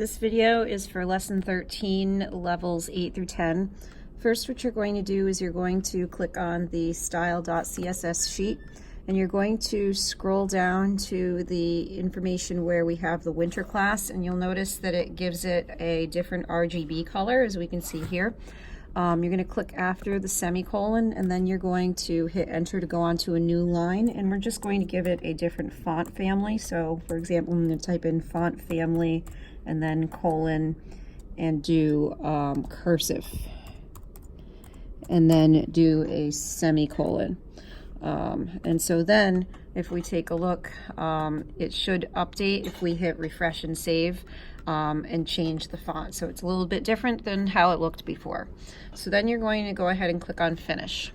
This video is for lesson 13, levels 8 through 10. First, what you're going to do is you're going to click on the style.css sheet and you're going to scroll down to the information where we have the winter class, and you'll notice that it gives it a different RGB color, as we can see here. You're going to click after the semicolon, and then you're going to hit enter to go on to a new line, and we're just going to give it a different font family. So for example, I'm going to type in font family and then colon and do cursive, and then do a semicolon. And so then if we take a look, it should update if we hit refresh and save and change the font. So it's a little bit different than how it looked before. So then you're going to go ahead and click on finish.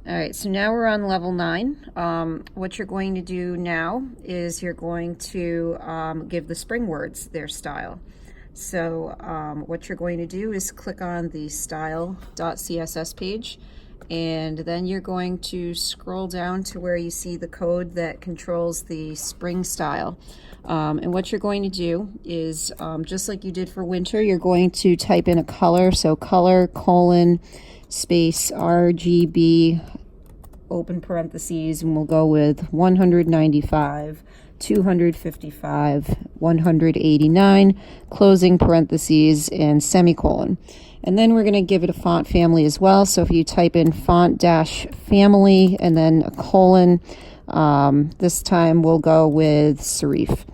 All right, so now we're on level 9. What you're going to do now is you're going to give the spring words their style. So what you're going to do is click on the style.css page, and then you're going to scroll down to where you see the code that controls the spring style. And what you're going to do is, just like you did for winter, you're going to type in a color. So color, colon, space, RGB, open parentheses, and we'll go with 195, 255, 189, closing parentheses, and semicolon. And then we're going to give it a font family as well. So if you type in font-family and then a colon, this time we'll go with serif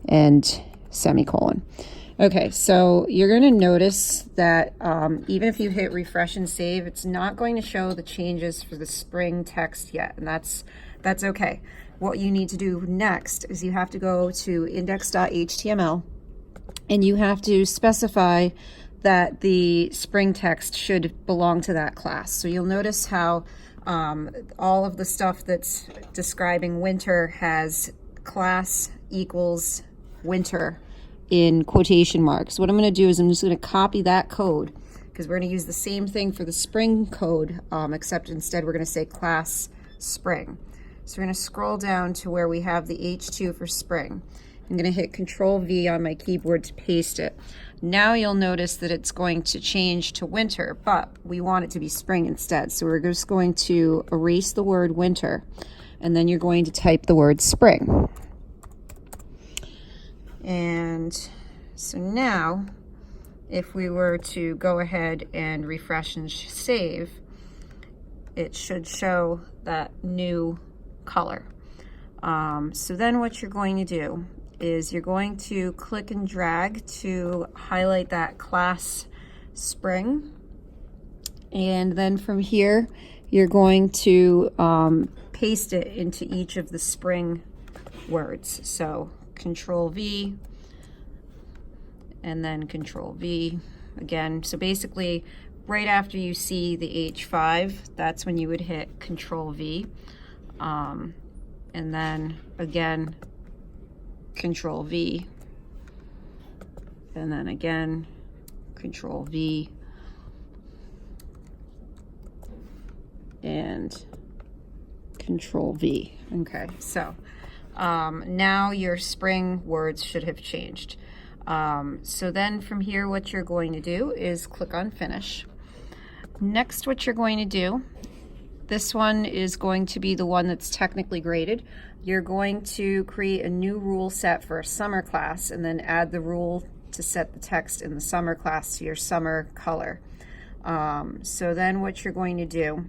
and semicolon. Okay, so you're going to notice that even if you hit refresh and save, it's not going to show the changes for the spring text yet, and that's okay. What you need to do next is you have to go to index.html and you have to specify that the spring text should belong to that class. So you'll notice how all of the stuff that's describing winter has class equals winter in quotation marks. What I'm going to do is I'm just going to copy that code, because we're going to use the same thing for the spring code, except instead we're going to say class spring. So we're going to scroll down to where we have the H2 for spring. I'm going to hit Control V on my keyboard to paste it. Now you'll notice that it's going to change to winter, but we want it to be spring instead. So we're just going to erase the word winter, and then you're going to type the word spring. And so now, if we were to go ahead and refresh and save, it should show that new color. So then what you're going to do is you're going to click and drag to highlight that class spring, and then from here you're going to paste it into each of the spring words. So Control V and then Control V again. So basically right after you see the H5, that's when you would hit Control V, and then again Control V, and then again Control V, and Control V. Okay, so now your spring words should have changed. So then from here what you're going to do is click on finish. Next, what you're going to do, this one is going to be the one that's technically graded. You're going to create a new rule set for a summer class and then add the rule to set the text in the summer class to your summer color. So then what you're going to do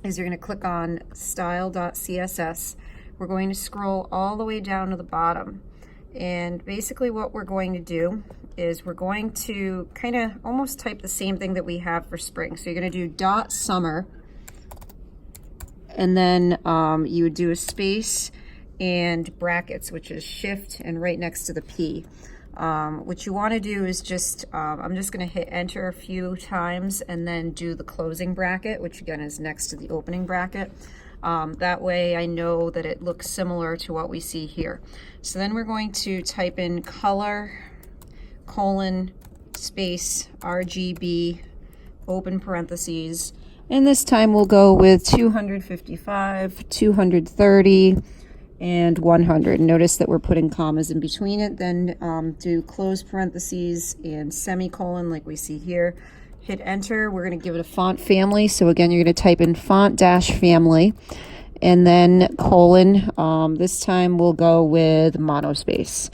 is you're going to click on style.css. We're going to scroll all the way down to the bottom. And basically what we're going to do is we're going to kind of almost type the same thing that we have for spring. So you're going to do .summer, and then you would do a space and brackets, which is shift and right next to the P. What you want to do is just, I'm just going to hit enter a few times and then do the closing bracket, which again is next to the opening bracket. That way I know that it looks similar to what we see here. So then we're going to type in color, colon, space, RGB, open parentheses, and this time we'll go with 255, 230, and 100. Notice that we're putting commas in between it. Then do close parentheses and semicolon like we see here. Hit enter. We're going to give it a font family. So again, you're going to type in font dash family and then colon. This time we'll go with monospace.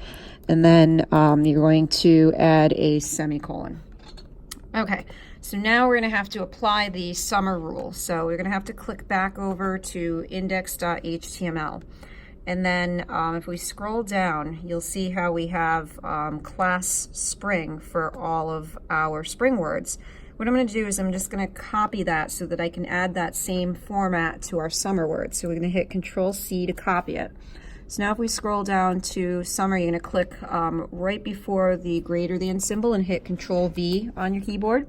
And then you're going to add a semicolon. Okay, so now we're going to have to apply the summer rule. So we're going to have to click back over to index.html. And then if we scroll down, you'll see how we have class spring for all of our spring words. What I'm going to do is I'm just going to copy that so that I can add that same format to our summer words. So we're going to hit Control-C to copy it. So now if we scroll down to summer, you're going to click right before the greater than symbol and hit Control-V on your keyboard.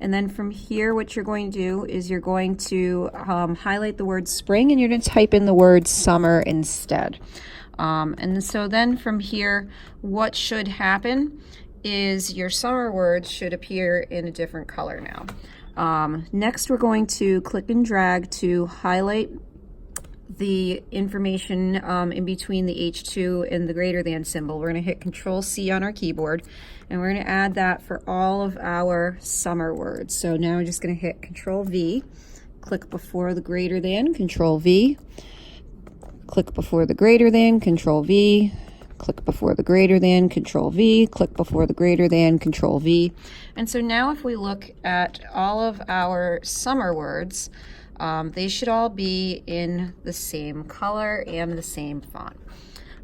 And then from here, what you're going to do is you're going to highlight the word spring and you're going to type in the word summer instead. And so then from here, what should happen is your summer words should appear in a different color now. Next, we're going to click and drag to highlight the information in between the H2 and the greater than symbol. We're going to hit Control-C on our keyboard, and we're going to add that for all of our summer words. So now I'm just going to hit Control-V, click before the greater than, Control-V, click before the greater than, Control-V, click before the greater than, Control-V, click before the greater than, Control-V. And so now if we look at all of our summer words, they should all be in the same color and the same font.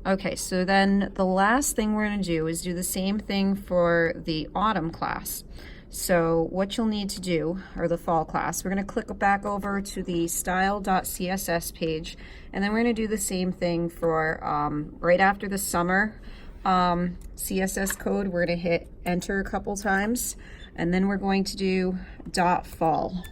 Okay, so then the last thing we're going to do is do the same thing for the autumn class. So what you'll need to do, or the fall class, we're going to click back over to the style.css page, and then we're going to do the same thing for right after the summer CSS code. We're going to hit enter a couple times, and then we're going to do .fall,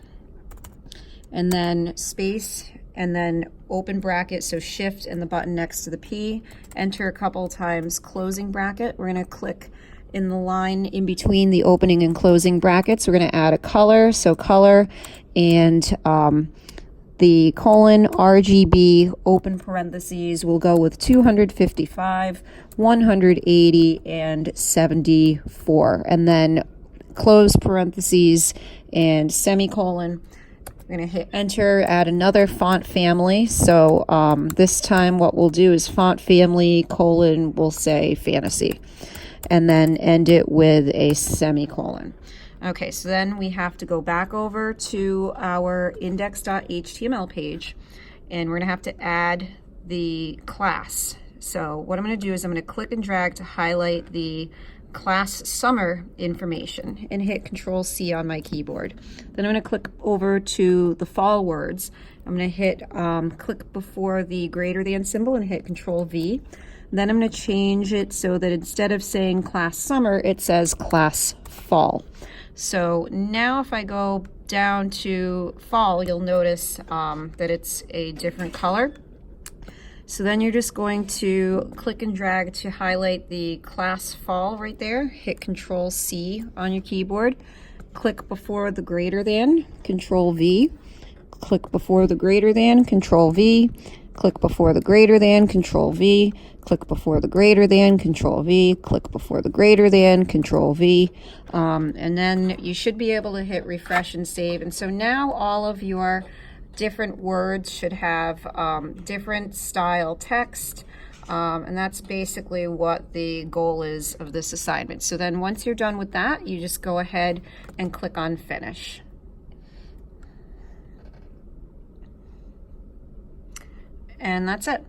and then space, and then open bracket, so shift and the button next to the P, enter a couple times, closing bracket. We're going to click in the line in between the opening and closing brackets. We're going to add a color, so color, and the colon RGB open parentheses will go with 255, 180, and 74, and then close parentheses and semicolon. We're going to hit enter, add another font family. So this time what we'll do is font family colon, we'll say fantasy, and then end it with a semicolon. Okay, so then we have to go back over to our index.html page, and we're going to have to add the class. So what I'm going to do is I'm going to click and drag to highlight the class summer information and hit Control-C on my keyboard. Then I'm going to click over to the fall words. I'm going to hit click before the greater than symbol and hit Control-V. Then I'm going to change it so that instead of saying class summer, it says class fall. So now if I go down to fall, you'll notice that it's a different color. So then you're just going to click and drag to highlight the class fall right there. Hit Control-C on your keyboard. Click before the greater than, Control-V. Click before the greater than, Control-V. Click before the greater than, Control-V. Click before the greater than, Control-V. Click before the greater than, Control-V. And then you should be able to hit refresh and save. And so now all of your different words should have different style text, and that's basically what the goal is of this assignment. So then once you're done with that, you just go ahead and click on finish. And that's it.